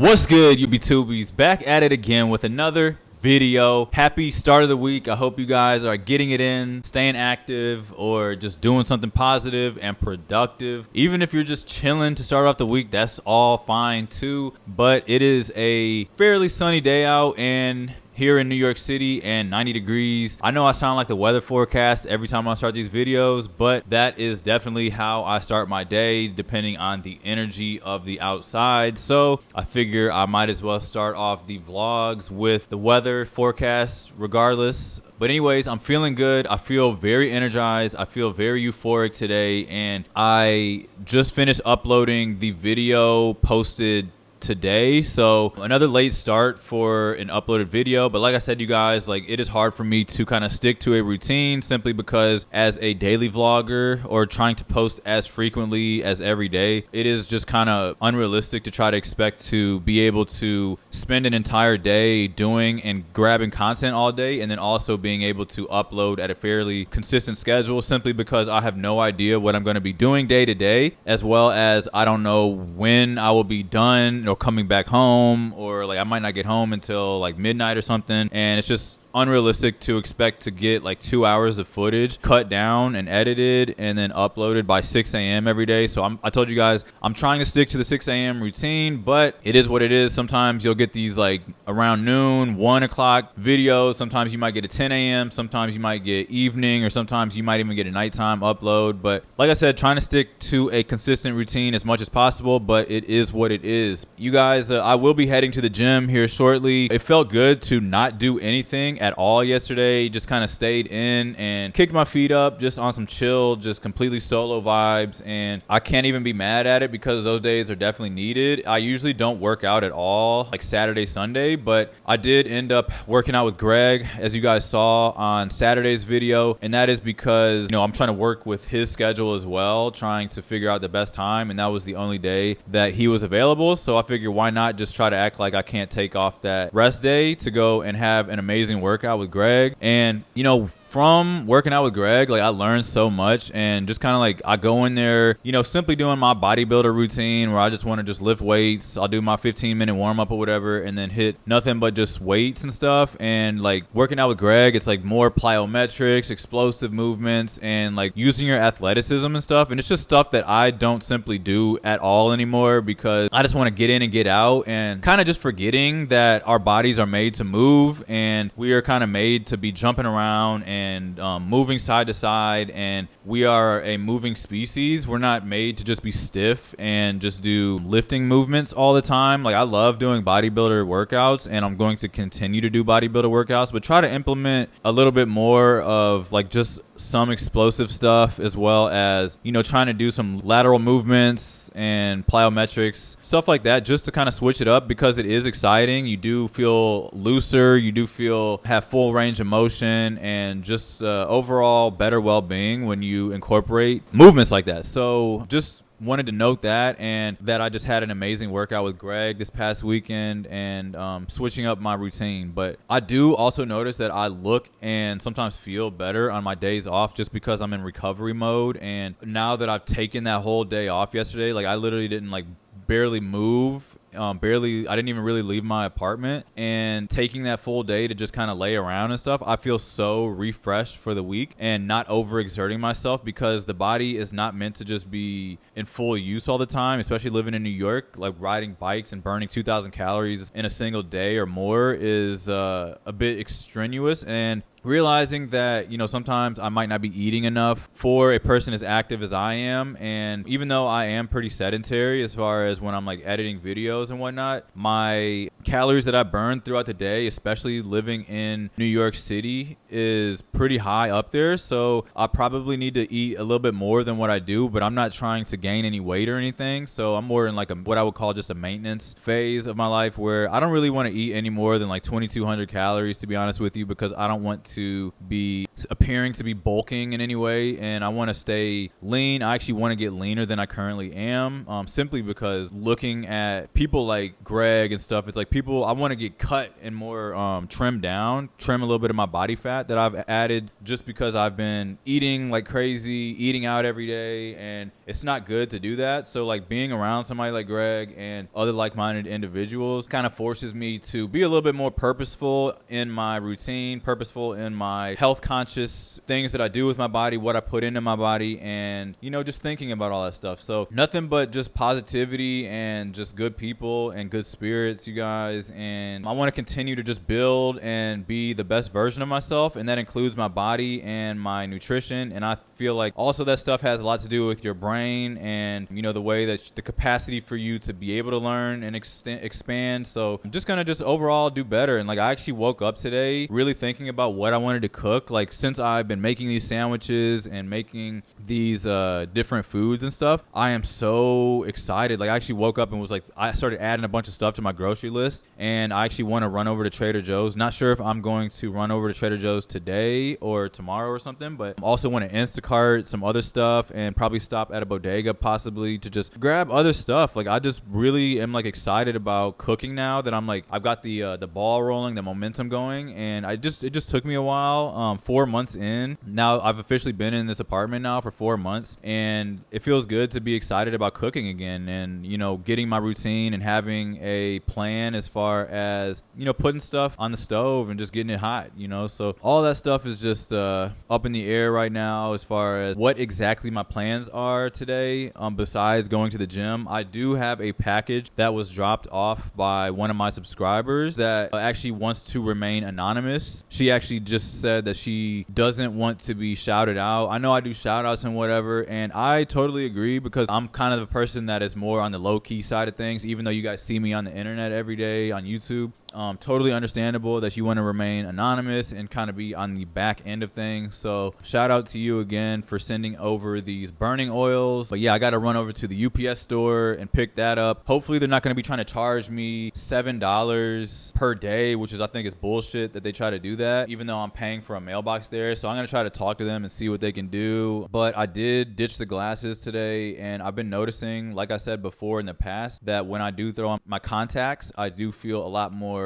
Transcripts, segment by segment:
What's good, UB2Bs? Back at it again with another video. Happy start of the week. I hope you guys are getting it in, staying active, or just doing something positive and productive. Even if you're just chilling to start off the week, that's all fine too. But it is a fairly sunny day out and here in New York City and 90 degrees. I know I sound like the weather forecast every time I start these videos, but that is definitely how I start my day, depending on the energy of the outside. So I figure I might as well start off the vlogs with the weather forecast regardless. But anyways, I'm feeling good. I feel very energized. I feel very euphoric today. And I just finished uploading the video posted today, so another late start for an uploaded video. But like I said, you guys, like, it is hard for me to kind of stick to a routine simply because as a daily vlogger or trying to post as frequently as every day, it is just kind of unrealistic to try to expect to be able to spend an entire day doing and grabbing content all day and then also being able to upload at a fairly consistent schedule, simply because I have no idea what I'm going to be doing day to day, as well as I don't know when I will be done or coming back home, or like I might not get home until like midnight or something, and it's just unrealistic to expect to get like 2 hours of footage cut down and edited and then uploaded by 6 a.m. every day. So I told you guys I'm trying to stick to the 6 a.m. routine, but it is what it is. Sometimes you'll get these like around noon, 1 o'clock videos. Sometimes you might get a 10 a.m. Sometimes you might get evening, or sometimes you might even get a nighttime upload. But like I said, trying to stick to a consistent routine as much as possible, but it is what it is. You guys, I will be heading to the gym here shortly. It felt good to not do anything at all yesterday. Just kind of stayed in and kicked my feet up just on some chill, just completely solo vibes, and I can't even be mad at it because those days are definitely needed. I usually don't work out at all like Saturday, Sunday, but I did end up working out with Greg, as you guys saw on Saturday's video, and that is because, you know, I'm trying to work with his schedule as well, trying to figure out the best time, and that was the only day that he was available. So I figured, why not just try to act like I can't take off that rest day to go and have an amazing workout with Greg. And you know, from working out with Greg, like, I learned so much, and just kind of like I go in there, you know, simply doing my bodybuilder routine where I just want to just lift weights. I'll do my 15-minute warm up or whatever, and then hit nothing but just weights and stuff. And like working out with Greg, it's like more plyometrics, explosive movements, and like using your athleticism and stuff. And it's just stuff that I don't simply do at all anymore because I just want to get in and get out, and kind of just forgetting that our bodies are made to move, and we are kind of made to be jumping around and moving side to side, and we are a moving species. We're not made to just be stiff and just do lifting movements all the time. Like, I love doing bodybuilder workouts, and I'm going to continue to do bodybuilder workouts, but try to implement a little bit more of like just some explosive stuff, as well as, you know, trying to do some lateral movements and plyometrics, stuff like that, just to kind of switch it up, because it is exciting. You do feel looser, you do feel have full range of motion, and just overall better well-being when you incorporate movements like that. So just wanted to note that, and that I just had an amazing workout with Greg this past weekend, and switching up my routine. But I do also notice that I look and sometimes feel better on my days off, just because I'm in recovery mode. And now that I've taken that whole day off yesterday, like, I literally didn't like barely move. I didn't even really leave my apartment, and taking that full day to just kind of lay around and stuff, I feel so refreshed for the week, and not overexerting myself, because the body is not meant to just be in full use all the time, especially living in New York. Like, riding bikes and burning 2,000 calories in a single day or more is a bit extraneous. And realizing that, you know, sometimes I might not be eating enough for a person as active as I am. And even though I am pretty sedentary as far as when I'm like editing videos and whatnot, my calories that I burn throughout the day, especially living in New York City, is pretty high up there. So I probably need to eat a little bit more than what I do, but I'm not trying to gain any weight or anything. So I'm more in like what I would call just a maintenance phase of my life, where I don't really want to eat any more than like 2,200 calories, to be honest with you, because I don't want to be appearing to be bulking in any way, and I want to stay lean. I actually want to get leaner than I currently am, simply because looking at people people like Greg and stuff, it's like people, I want to get cut and more trimmed down, trim a little bit of my body fat that I've added just because I've been eating like crazy, eating out every day, and it's not good to do that. So like being around somebody like Greg and other like-minded individuals kind of forces me to be a little bit more purposeful in my routine, purposeful in my health conscious things that I do with my body, what I put into my body, and, you know, just thinking about all that stuff. So nothing but just positivity and just good people and good spirits, you guys. And I want to continue to just build and be the best version of myself. And that includes my body and my nutrition. And I feel like also that stuff has a lot to do with your brain and, you know, the way that the capacity for you to be able to learn and expand. So I'm just going to just overall do better. And like, I actually woke up today really thinking about what I wanted to cook. Like, since I've been making these sandwiches and making these different foods and stuff, I am so excited. Like, I actually woke up and was like, I started adding a bunch of stuff to my grocery list, and I actually want to run over to Trader Joe's. Not sure if I'm going to run over to Trader Joe's today or tomorrow or something, but I also want to Instacart some other stuff and probably stop at a bodega possibly to just grab other stuff. Like, I just really am like excited about cooking now that I'm like, I've got the ball rolling, the momentum going, and it just took me a while. 4 months in now, I've officially been in this apartment now for 4 months, and it feels good to be excited about cooking again, and, you know, getting my routine and having a plan as far as, you know, putting stuff on the stove and just getting it hot, you know. So all that stuff is just up in the air right now as far as what exactly my plans are today. Besides going to the gym, I do have a package that was dropped off by one of my subscribers that actually wants to remain anonymous. She actually just said that she doesn't want to be shouted out. I know I do shout outs and whatever, and I totally agree because I'm kind of the person that is more on the low key side of things, even though you guys see me on the internet every day on YouTube. Totally understandable that you want to remain anonymous and kind of be on the back end of things. So shout out to you again for sending over these burning oils. But yeah, I got to run over to the UPS store and pick that up. Hopefully they're not going to be trying to charge me $7 per day, which is, I think, is bullshit that they try to do that, even though I'm paying for a mailbox there. So I'm going to try to talk to them and see what they can do. But I did ditch the glasses today, and I've been noticing, like I said before in the past, that when I do throw on my contacts, I do feel a lot more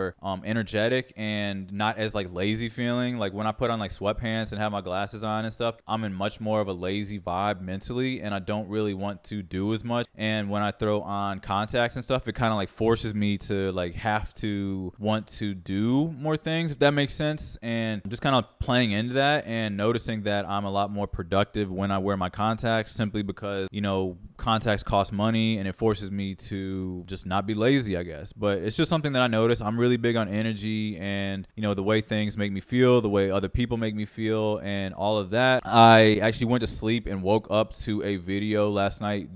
energetic and not as like lazy feeling. Like when I put on like sweatpants and have my glasses on and stuff, I'm in much more of a lazy vibe mentally, and I don't really want to do as much. And when I throw on contacts and stuff, it kind of like forces me to like have to want to do more things, if that makes sense. And I'm just kind of playing into that and noticing that I'm a lot more productive when I wear my contacts, simply because, you know, contacts cost money, and it forces me to just not be lazy, I guess. But it's just something that I notice. I'm really big on energy and, you know, the way things make me feel, the way other people make me feel, and all of that. I actually went to sleep and woke up to a video last night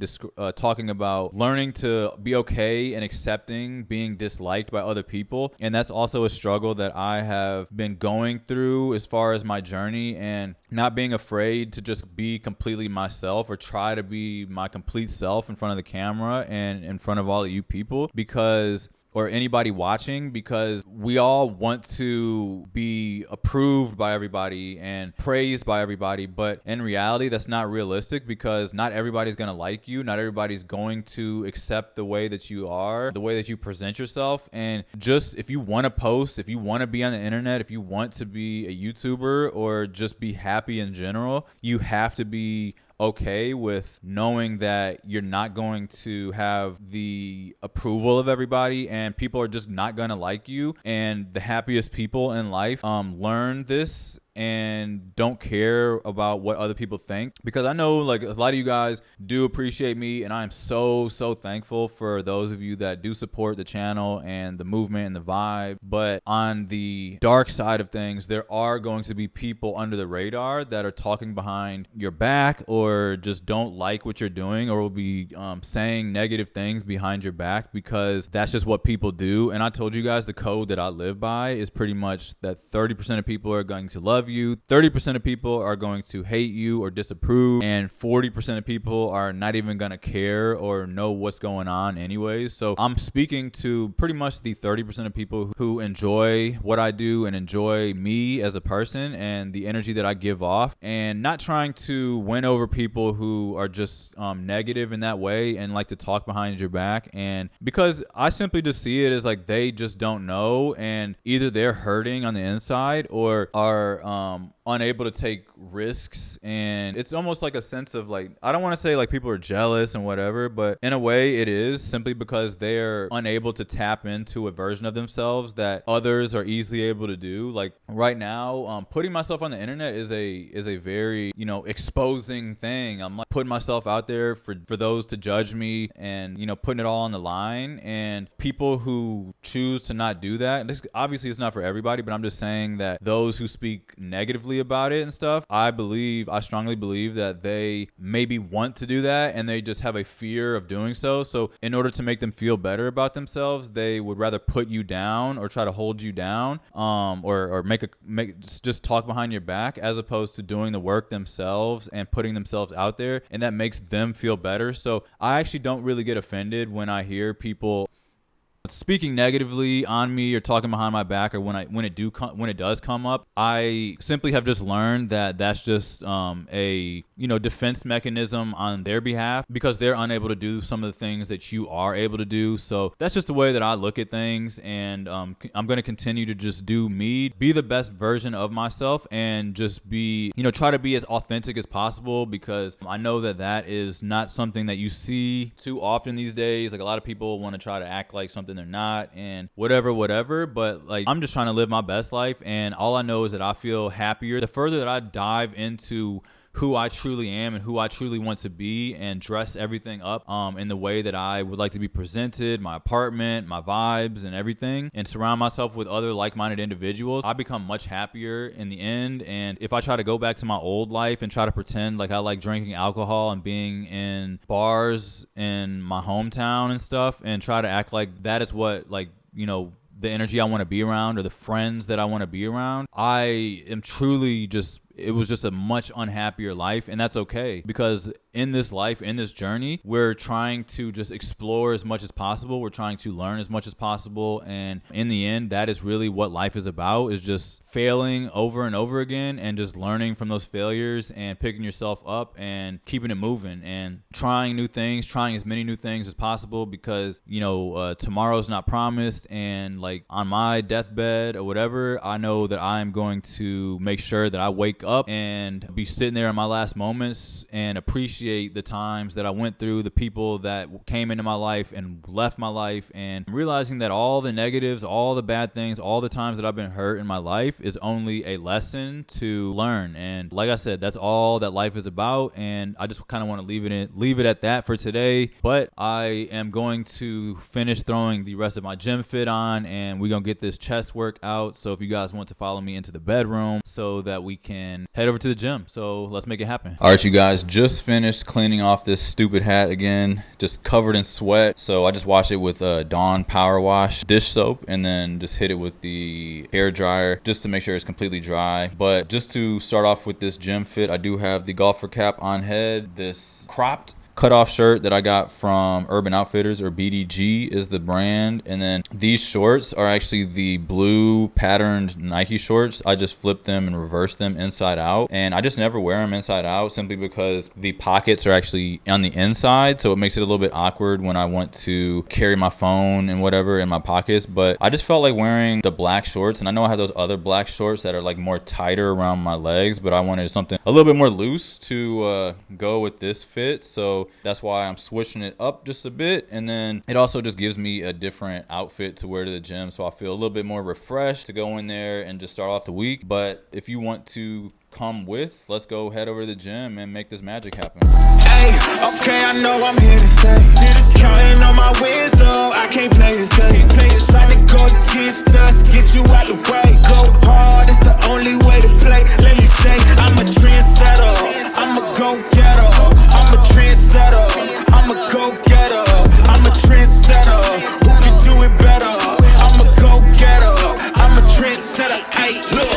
talking about learning to be okay and accepting being disliked by other people. And that's also a struggle that I have been going through as far as my journey, and not being afraid to just be completely myself or try to be my complete self in front of the camera and in front of all of you people, because or anybody watching, because we all want to be approved by everybody and praised by everybody. But in reality, that's not realistic, because not everybody's going to like you. Not everybody's going to accept the way that you are, the way that you present yourself. And just if you want to post, if you want to be on the internet, if you want to be a YouTuber or just be happy in general, you have to be okay with knowing that you're not going to have the approval of everybody, and people are just not going to like you. And the happiest people in life learn this and don't care about what other people think, because I know like a lot of you guys do appreciate me, and I am so thankful for those of you that do support the channel and the movement and the vibe. But on the dark side of things, there are going to be people under the radar that are talking behind your back, or just don't like what you're doing, or will be saying negative things behind your back, because that's just what people do. And I told you guys the code that I live by is pretty much that 30% of people are going to love love you, 30% of people are going to hate you or disapprove, and 40% of people are not even gonna care or know what's going on anyways. So I'm speaking to pretty much the 30% of people who enjoy what I do and enjoy me as a person and the energy that I give off, and not trying to win over people who are just negative in that way and like to talk behind your back. And because I simply just see it as like they just don't know, and either they're hurting on the inside or are unable to take risks. And it's almost like a sense of like, I don't want to say like people are jealous and whatever, but in a way it is, simply because they're unable to tap into a version of themselves that others are easily able to do. Like right now, putting myself on the internet is a very, you know, exposing thing. I'm like putting myself out there for those to judge me, and, you know, putting it all on the line. And people who choose to not do that, this obviously is not for everybody, but I'm just saying that those who speak negatively about it and stuff, I strongly believe that they maybe want to do that and they just have a fear of doing so. So in order to make them feel better about themselves, they would rather put you down or try to hold you down, or just talk behind your back, as opposed to doing the work themselves and putting themselves out there, and that makes them feel better. So I actually don't really get offended when I hear people speaking negatively on me or talking behind my back, or when it does come up. I simply have just learned that that's just a, you know, defense mechanism on their behalf, because they're unable to do some of the things that you are able to do. So that's just the way that I look at things, and I'm going to continue to just do me, be the best version of myself, and just be, you know, try to be as authentic as possible, because I know that that is not something that you see too often these days. Like a lot of people want to try to act like something they're not, and whatever, but like I'm just trying to live my best life, and all I know is that I feel happier the further that I dive into who I truly am and who I truly want to be, and dress everything up in the way that I would like to be presented, my apartment, my vibes and everything, and surround myself with other like-minded individuals. I become much happier in the end. And if I try to go back to my old life and try to pretend like I like drinking alcohol and being in bars in my hometown and stuff, and try to act like that is what, like, you know, the energy I want to be around or the friends that I want to be around, I am truly just, it was just a much unhappier life. And that's okay, because in this life, in this journey, we're trying to just explore as much as possible. We're trying to learn as much as possible. And in the end, that is really what life is about, is just failing over and over again, and just learning from those failures and picking yourself up and keeping it moving and trying new things, trying as many new things as possible, because, you know, tomorrow's not promised. And like on my deathbed or whatever, I know that I'm going to make sure that I wake up and be sitting there in my last moments and appreciate the times that I went through, the people that came into my life and left my life, and realizing that all the negatives, all the bad things, all the times that I've been hurt in my life is only a lesson to learn. And like I said, that's all that life is about. And I just kind of want to leave it at that for today. But I am going to finish throwing the rest of my gym fit on, and we're going to get this chest work out. So if you guys want to follow me into the bedroom so that we can head over to the gym. So let's make it happen. All right, you guys, just finished cleaning off this stupid hat again, just covered in sweat. So I just washed it with Dawn Power Wash dish soap, and then just hit it with the hair dryer just to make sure it's completely dry. But just to start off with this gym fit, I do have the golfer cap on head, this cropped cutoff shirt that I got from Urban Outfitters, or BDG is the brand. And then these shorts are actually the blue patterned Nike shorts. I just flipped them and reversed them inside out, and I just never wear them inside out, simply because the pockets are actually on the inside, so it makes it a little bit awkward when I want to carry my phone and whatever in my pockets. But I just felt like wearing the black shorts, and I know I have those other black shorts that are like more tighter around my legs, but I wanted something a little bit more loose to go with this fit. So that's why I'm switching it up just a bit. And then it also just gives me a different outfit to wear to the gym, so I feel a little bit more refreshed to go in there and just start off the week. But if you want to come with, let's go head over to the gym and make this magic happen. Hey, okay, I know I'm here to stay. Counting on my wins, so I can't play it safe. Try to go against us, get you out the way. Go hard, it's the only way to play. Let me say, I'm a trendsetter, I'm a go-getter. I'm a trendsetter, I'm a go-getter. I'm a trendsetter, who can do it better? I'm a go-getter, I'm a trendsetter. Hey, look,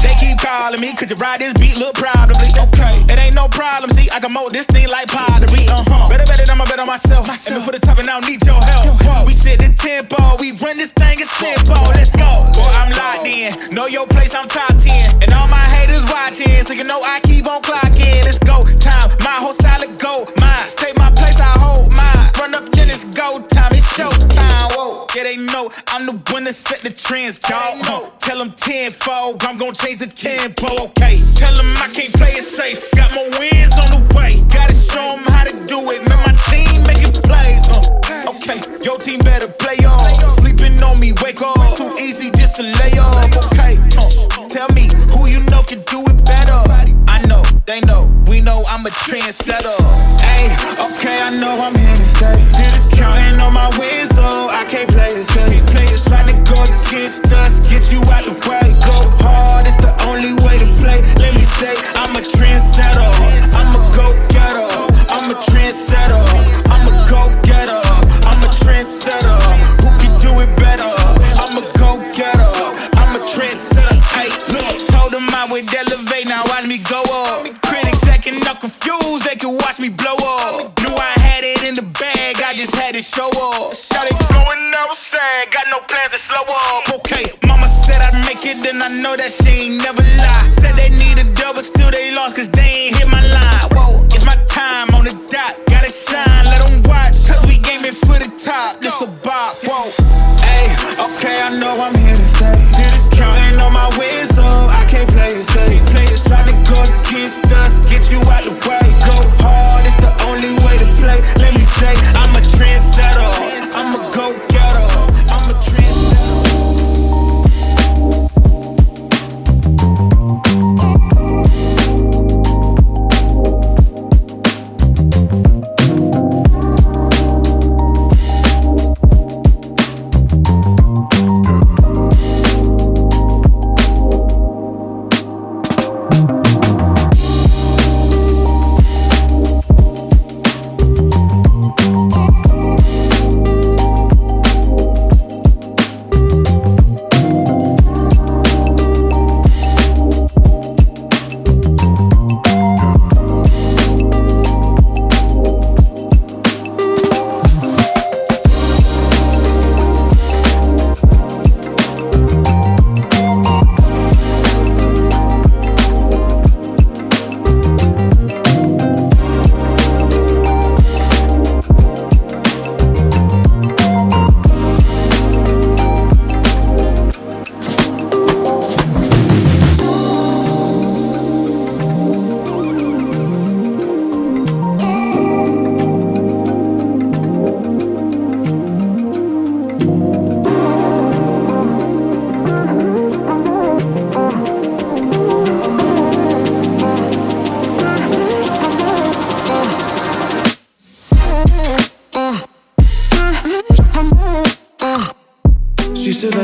they keep calling. calling me, could you ride this beat, look probably. Okay, it ain't no problem, see, I can mold this thing like pottery. Better than I'ma bet on myself. And before the top and I don't need your help. We set the tempo, we run this thing as simple. Let's go. Boy, I'm locked in, know your place, I'm top 10. And all my haters watching, so you know I keep on clocking. Let's go, time, my whole style of go, mine. Take my place, I hold mine. Run up, then it's go time, it's show time. Whoa, yeah, they know I'm the one that set the trends, y'all. Tell them tenfold, I'm gon' change the tempo, okay. Tell them I can't play it safe, got more wins on the way. Gotta show them how to do it, man, my team making plays, okay. Your team better play off, sleeping on me, wake up. Too easy just to lay off, okay. Tell me who you know can do it better. I know, they know, we know I'm a trendsetter. Ayy, okay, I know I'm here to stay. Counting on my wins, so I can't play it safe. Players trying to go against us, get you out the way. Go hard, it's the only way to play. Let me say, I'm a trendsetter. I'm a go-getter. I'm a trendsetter. I'm a go-getter. I'm a trendsetter. Who can do it better? I'm a go-getter. I'm a trendsetter. Hey, look, told them I would elevate, now watch me go up. Critics acting up confused, they can watch me blow up. Knew I had it in the bag, I just had to show up. Shot it going never sad, got no plans to slow up. Okay, mama said I'd make it, and I know that she ain't never lie. Said they need a double, still they lost, cause they ain't hit my line. Whoa, it's my time on the dot, gotta shine, let them watch, cause we gaming for the top, this a bop, whoa. Ayy, okay, I know I'm here to stay. Counting on my wins, so I can't play it safe. Players trying to go against us, get you out the way. Go hard, it's the only way to play. Let me say, I'm a trendsetter. I'm a go-getter. I'm a trendsetter.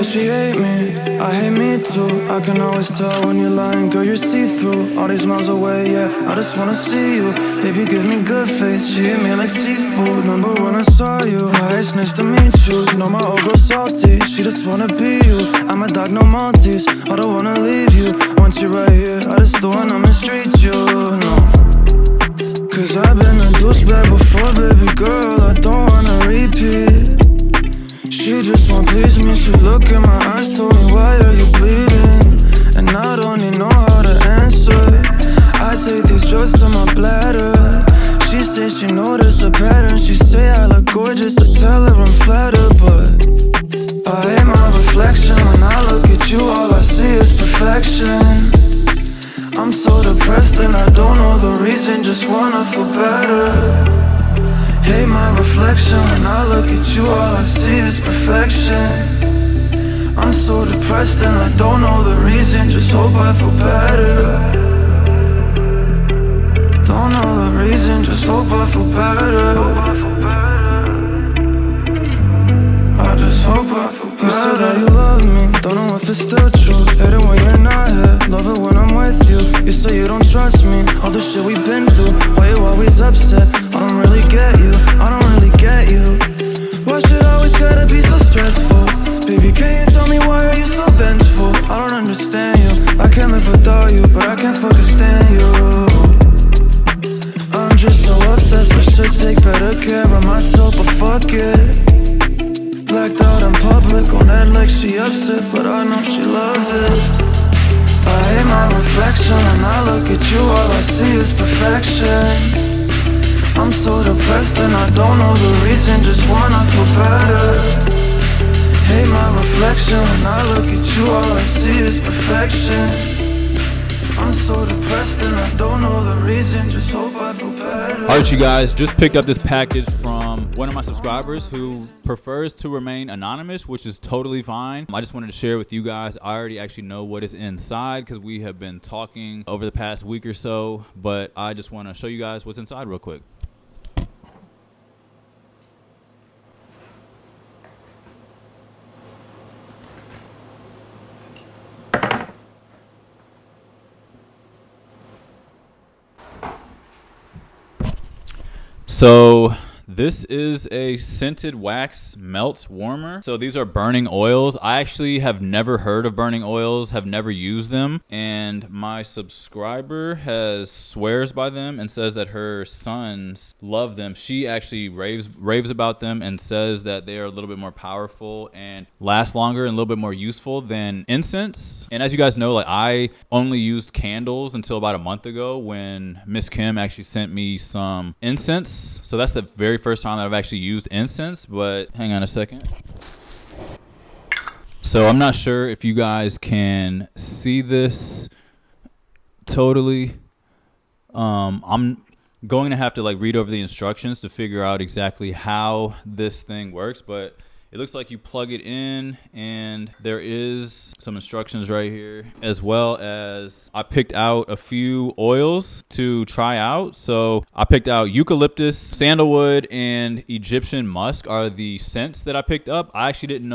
She hate me, I hate me too. I can always tell when you're lying, girl, you're see-through. All these miles away, yeah, I just wanna see you. Baby, give me good face, she hit me like seafood. Remember when I saw you, hi, it's nice to meet you. Know my old girl salty, she just wanna be you. I'm a dog, no Maltese, I don't wanna leave you. Once you're right here, I just don't wanna mistreat you, no. Cause I've been a douchebag before, baby girl, I don't wanna repeat. She just won't please me, she look in my eyes, told me why are you bleeding? And I don't even know how to answer. I take these drugs to my bladder. She says she noticed a pattern. She say I look gorgeous, I tell her I'm flattered. But I hate my reflection. When I look at you, all I see is perfection. I'm so depressed and I don't know the reason, just wanna feel better. Hate my reflection, when I look at you, all I see is perfection. I'm so depressed and I don't know the reason, just hope I feel better. Don't know the reason, just hope I feel better. I just hope I feel better. You said that you love me, don't know if it's still true. Hate it when you're not here, love it when I'm with you. You say you don't trust me, all the shit we've been through. Why you always upset? I don't really get you, I don't really get you. Why should I always gotta be so stressful? Baby, can you tell me why are you so vengeful? I don't understand you, I can't live without you, but love it. I hate my reflection. When I look at you, all I see is perfection. I'm so depressed and I don't know the reason, just wanna feel better. Hate my reflection. When I look at you, all I see is perfection. I'm so depressed and I don't know the reason, just hope I feel better. Alright, you guys, just picked up this package from one of my subscribers who prefers to remain anonymous, which is totally fine. I just wanted to share with you guys. I already actually know what is inside because we have been talking over the past week or so, but I just want to show you guys what's inside real quick. So this is a scented wax melt warmer. So these are burning oils. I actually have never heard of burning oils, have never used them. And my subscriber swears by them and says that her sons love them. She actually raves about them and says that they are a little bit more powerful and last longer and a little bit more useful than incense. And as you guys know, like I only used candles until about a month ago when Miss Kim actually sent me some incense. So that's the very first time that I've actually used incense, but hang on a second. So I'm not sure if you guys can see this totally. I'm going to have to like read over the instructions to figure out exactly how this thing works, but it looks like you plug it in and there is some instructions right here, as well as I picked out a few oils to try out. So I picked out eucalyptus, sandalwood, and Egyptian musk are the scents that I picked up. I actually didn't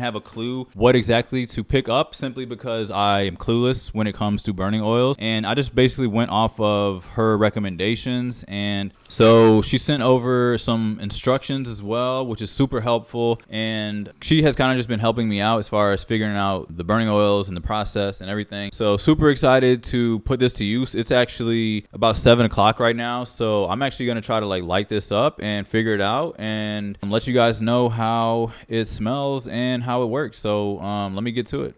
have a clue what exactly to pick up simply because I am clueless when it comes to burning oils. And I just basically went off of her recommendations. And so she sent over some instructions as well, which is super helpful. And she has kind of just been helping me out as far as figuring out the burning oils and the process and everything. So super excited to put this to use. It's actually about 7 o'clock right now. So I'm actually going to try to like light this up and figure it out and let you guys know how it smells and how it works. So let me get to it.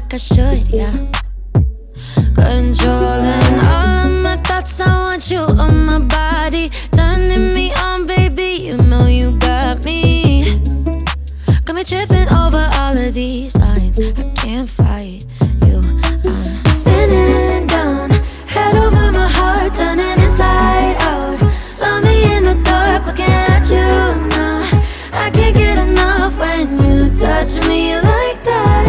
like I should, yeah. Controlling all of my thoughts, I want you on my body. Turning me on, baby, you know you got me. Got me tripping over all of these lines, I can't fight you. I'm spinning down, head over my heart, turning inside out. Love me in the dark, looking at you now. I can't get enough when you touch me like that.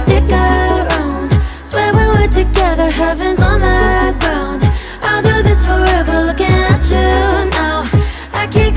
Stick around, swear when we're together, heaven's on the ground. I'll do this forever, looking at you now. I can't